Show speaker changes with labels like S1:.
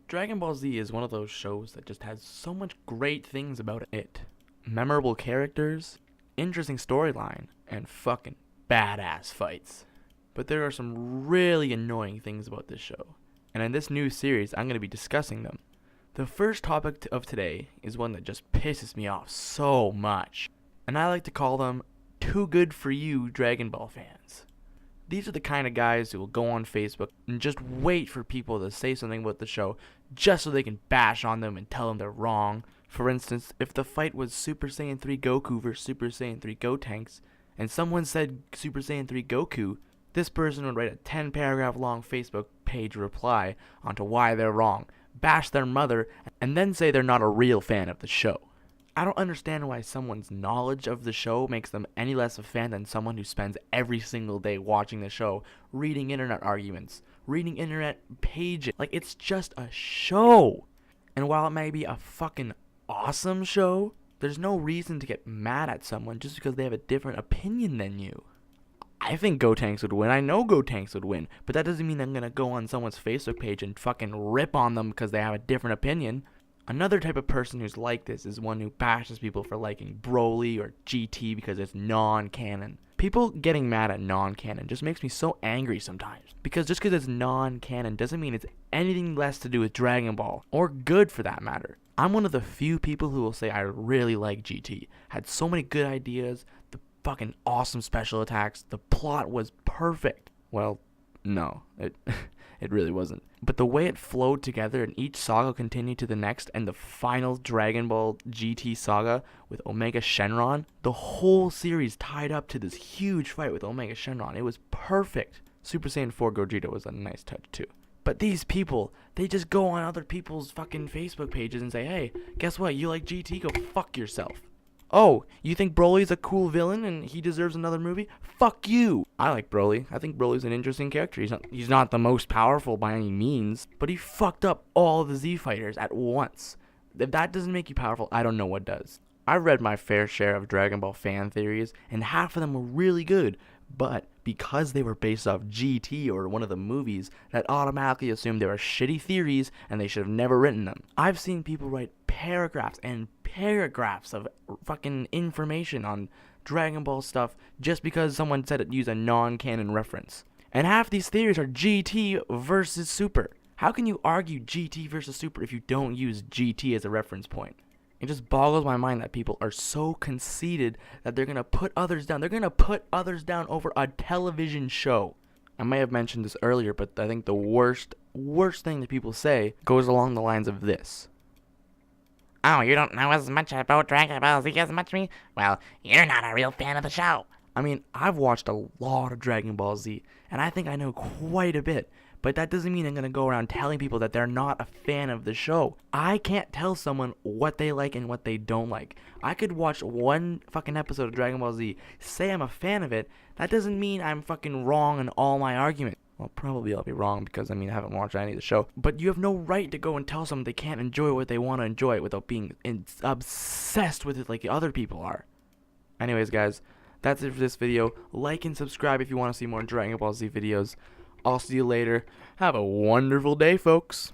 S1: Dragon Ball Z is one of those shows that just has so much great things about it. Memorable characters, interesting storyline, and fucking badass fights. But there are some really annoying things about this show, and in this new series I'm going to be discussing them. The first topic of today is one that just pisses me off so much, and I like to call them too good for you Dragon Ball fans. These are the kind of guys who will go on Facebook and just wait for people to say something about the show just so they can bash on them and tell them they're wrong. For instance, if the fight was Super Saiyan 3 Goku versus Super Saiyan 3 Gotenks, and someone said Super Saiyan 3 Goku, this person would write a 10-paragraph long Facebook page reply onto why they're wrong, bash their mother, and then say they're not a real fan of the show. I don't understand why someone's knowledge of the show makes them any less a fan than someone who spends every single day watching the show, reading internet arguments, reading internet pages. Like, it's just a show. And while it may be a fucking awesome show, there's no reason to get mad at someone just because they have a different opinion than you. I think Gotenks would win. I know Gotenks would win. But that doesn't mean I'm going to go on someone's Facebook page and fucking rip on them because they have a different opinion. Another type of person who's like this is one who bashes people for liking Broly or GT because it's non-canon. People getting mad at non-canon just makes me so angry sometimes. Because just because it's non-canon doesn't mean it's anything less to do with Dragon Ball, or good for that matter. I'm one of the few people who will say I really like GT. Had so many good ideas, the fucking awesome special attacks, the plot was perfect. Well, no, it really wasn't. But the way it flowed together and each saga continued to the next, and the final Dragon Ball GT saga with Omega Shenron, the whole series tied up to this huge fight with Omega Shenron. It was perfect. Super Saiyan 4 Gogeta was a nice touch too. But these people, they just go on other people's fucking Facebook pages and say, hey, guess what, you like GT? Go fuck yourself. Oh, you think Broly's a cool villain and he deserves another movie? Fuck you! I like Broly. I think Broly's an interesting character. He's not the most powerful by any means, but he fucked up all the Z fighters at once. If that doesn't make you powerful, I don't know what does. I've read my fair share of Dragon Ball fan theories, and half of them were really good, but because they were based off GT or one of the movies, that automatically assumed they were shitty theories and they should have never written them. I've seen people write paragraphs and paragraphs of fucking information on Dragon Ball stuff just because someone said it used a non-canon reference. And half these theories are GT versus Super. How can you argue GT versus Super if you don't use GT as a reference point? It just boggles my mind that people are so conceited that they're going to put others down. They're going to put others down over a television show. I may have mentioned this earlier, but I think the worst thing that people say goes along the lines of this.
S2: Oh, you don't know as much about Dragon Ball Z as much me? Well, you're not a real fan of the show.
S1: I mean, I've watched a lot of Dragon Ball Z, and I think I know quite a bit. But that doesn't mean I'm going to go around telling people that they're not a fan of the show. I can't tell someone what they like and what they don't like. I could watch one fucking episode of Dragon Ball Z, say I'm a fan of it. That doesn't mean I'm fucking wrong in all my argument. Well, probably I'll be wrong because, I haven't watched any of the show. But you have no right to go and tell someone they can't enjoy what they want to enjoy without being obsessed with it like other people are. Anyways, guys, that's it for this video. Like and subscribe if you want to see more Dragon Ball Z videos. I'll see you later. Have a wonderful day, folks.